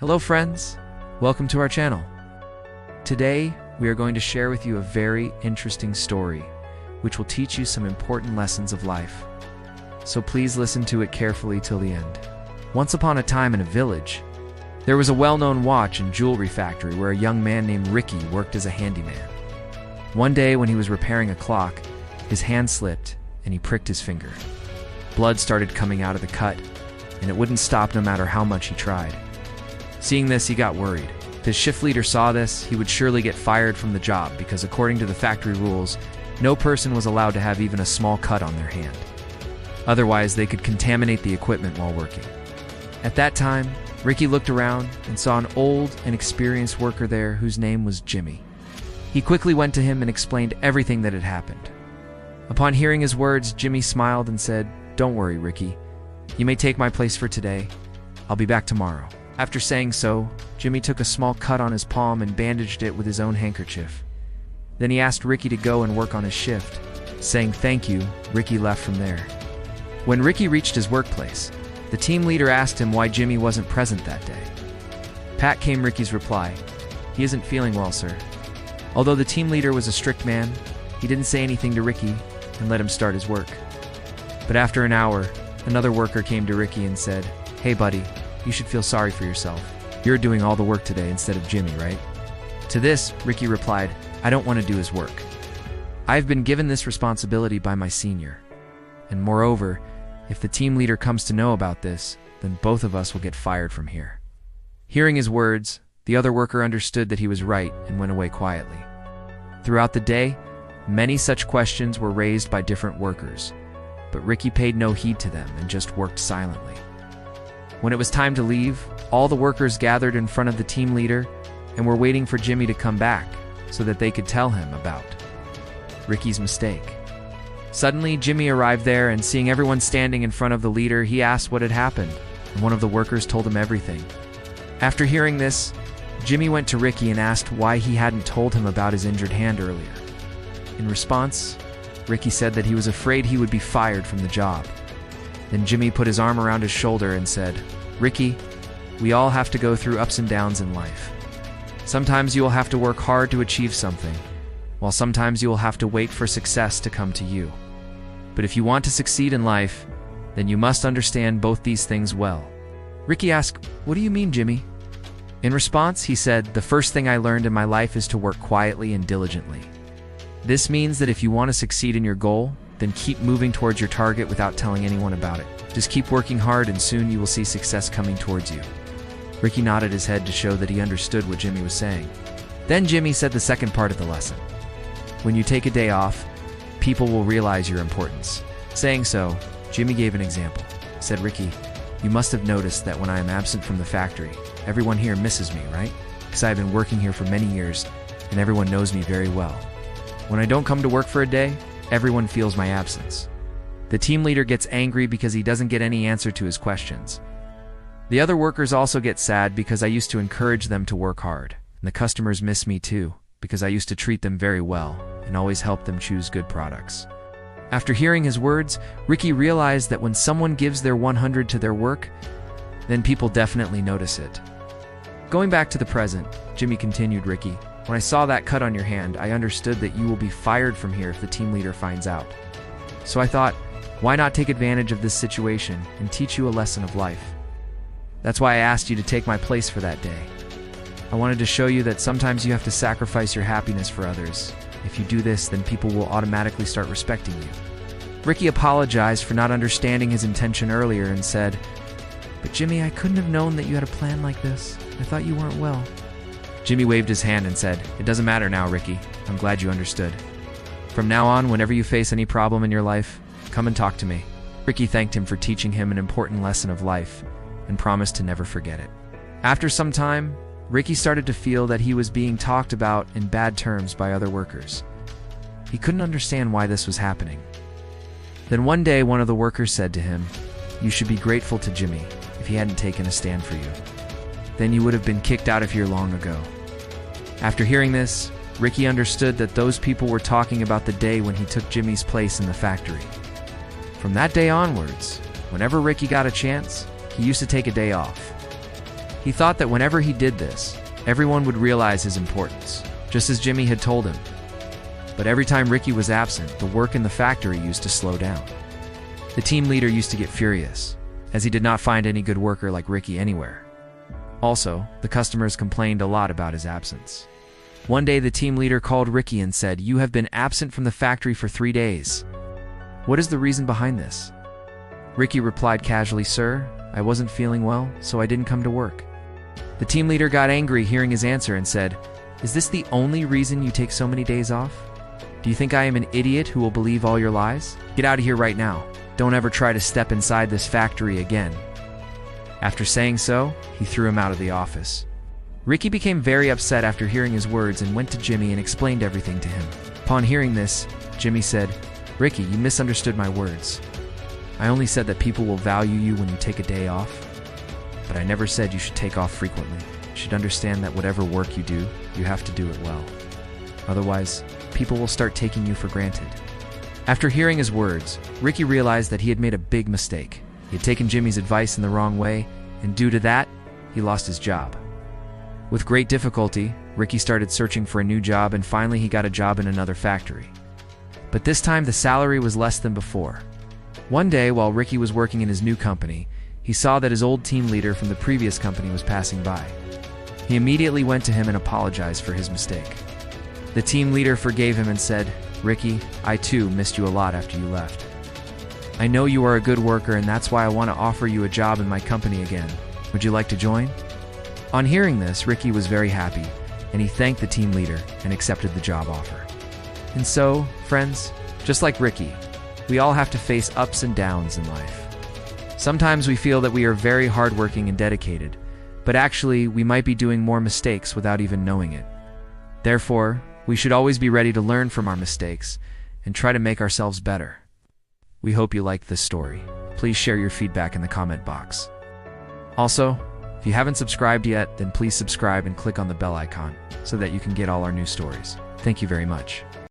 Hello friends, welcome to our channel. Today, we are going to share with you a very interesting story, which will teach you some important lessons of life. So please listen to it carefully till the end. Once upon a time in a village, there was a well-known watch and jewelry factory where a young man named Ricky worked as a handyman. One day when he was repairing a clock, his hand slipped and he pricked his finger. Blood started coming out of the cut, and it wouldn't stop no matter how much he tried. Seeing this, he got worried. If his shift leader saw this, he would surely get fired from the job because according to the factory rules, no person was allowed to have even a small cut on their hand. Otherwise, they could contaminate the equipment while working. At that time, Ricky looked around and saw an old and experienced worker there whose name was Jimmy. He quickly went to him and explained everything that had happened. Upon hearing his words, Jimmy smiled and said, "Don't worry, Ricky. You may take my place for today. I'll be back tomorrow." After saying so, Jimmy took a small cut on his palm and bandaged it with his own handkerchief. Then he asked Ricky to go and work on his shift. Saying thank you, Ricky left from there. When Ricky reached his workplace, the team leader asked him why Jimmy wasn't present that day. Pat came Ricky's reply, "He isn't feeling well, sir." Although the team leader was a strict man, he didn't say anything to Ricky and let him start his work. But after an hour, another worker came to Ricky and said, "Hey buddy, you should feel sorry for yourself. You're doing all the work today instead of Jimmy, right?" To this, Ricky replied, "I don't want to do his work. I've been given this responsibility by my senior. And moreover, if the team leader comes to know about this, then both of us will get fired from here." Hearing his words, the other worker understood that he was right and went away quietly. Throughout the day, many such questions were raised by different workers, but Ricky paid no heed to them and just worked silently. When it was time to leave, all the workers gathered in front of the team leader and were waiting for Jimmy to come back so that they could tell him about Ricky's mistake. Suddenly, Jimmy arrived there and seeing everyone standing in front of the leader, he asked what had happened, and one of the workers told him everything. After hearing this, Jimmy went to Ricky and asked why he hadn't told him about his injured hand earlier. In response, Ricky said that he was afraid he would be fired from the job. Then Jimmy put his arm around his shoulder and said, "Ricky, we all have to go through ups and downs in life. Sometimes you will have to work hard to achieve something, while sometimes you will have to wait for success to come to you. But if you want to succeed in life, then you must understand both these things well." Ricky asked, "What do you mean, Jimmy?" In response, he said, "The first thing I learned in my life is to work quietly and diligently. This means that if you want to succeed in your goal, then keep moving towards your target without telling anyone about it. Just keep working hard and soon you will see success coming towards you." Ricky nodded his head to show that he understood what Jimmy was saying. Then Jimmy said the second part of the lesson. "When you take a day off, people will realize your importance." Saying so, Jimmy gave an example. He said, "Ricky, you must have noticed that when I am absent from the factory, everyone here misses me, right? Because I have been working here for many years and everyone knows me very well. When I don't come to work for a day, everyone feels my absence. The team leader gets angry because he doesn't get any answer to his questions. The other workers also get sad because I used to encourage them to work hard. And the customers miss me too, because I used to treat them very well and always help them choose good products." After hearing his words, Ricky realized that when someone gives their 100 to their work, then people definitely notice it. Going back to the present, Jimmy continued, "Ricky, when I saw that cut on your hand, I understood that you will be fired from here if the team leader finds out. So I thought, why not take advantage of this situation and teach you a lesson of life? That's why I asked you to take my place for that day. I wanted to show you that sometimes you have to sacrifice your happiness for others. If you do this, then people will automatically start respecting you." Ricky apologized for not understanding his intention earlier and said, "But Jimmy, I couldn't have known that you had a plan like this. I thought you weren't well." Jimmy waved his hand and said, "It doesn't matter now, Ricky. I'm glad you understood. From now on, whenever you face any problem in your life, come and talk to me." Ricky thanked him for teaching him an important lesson of life and promised to never forget it. After some time, Ricky started to feel that he was being talked about in bad terms by other workers. He couldn't understand why this was happening. Then one day, one of the workers said to him, "You should be grateful to Jimmy if he hadn't taken a stand for you. Then you would have been kicked out of here long ago." After hearing this, Ricky understood that those people were talking about the day when he took Jimmy's place in the factory. From that day onwards, whenever Ricky got a chance, he used to take a day off. He thought that whenever he did this, everyone would realize his importance, just as Jimmy had told him. But every time Ricky was absent, the work in the factory used to slow down. The team leader used to get furious, as he did not find any good worker like Ricky anywhere. Also, the customers complained a lot about his absence. One day the team leader called Ricky and said, "You have been absent from the factory for 3 days. What is the reason behind this?" Ricky replied casually, "Sir, I wasn't feeling well, so I didn't come to work." The team leader got angry hearing his answer and said, "Is this the only reason you take so many days off? Do you think I am an idiot who will believe all your lies? Get out of here right now. Don't ever try to step inside this factory again." After saying so, he threw him out of the office. Ricky became very upset after hearing his words and went to Jimmy and explained everything to him. Upon hearing this, Jimmy said, "Ricky, you misunderstood my words. I only said that people will value you when you take a day off, but I never said you should take off frequently. You should understand that whatever work you do, you have to do it well. Otherwise, people will start taking you for granted." After hearing his words, Ricky realized that he had made a big mistake. He had taken Jimmy's advice in the wrong way, and due to that, he lost his job. With great difficulty, Ricky started searching for a new job, and finally he got a job in another factory. But this time the salary was less than before. One day, while Ricky was working in his new company, he saw that his old team leader from the previous company was passing by. He immediately went to him and apologized for his mistake. The team leader forgave him and said, "Ricky, I too missed you a lot after you left. I know you are a good worker, and that's why I want to offer you a job in my company again. Would you like to join?" On hearing this, Ricky was very happy, and he thanked the team leader and accepted the job offer. And so, friends, just like Ricky, we all have to face ups and downs in life. Sometimes we feel that we are very hardworking and dedicated, but actually we might be doing more mistakes without even knowing it. Therefore, we should always be ready to learn from our mistakes and try to make ourselves better. We hope you liked this story. Please share your feedback in the comment box. Also, if you haven't subscribed yet, then please subscribe and click on the bell icon so that you can get all our new stories. Thank you very much.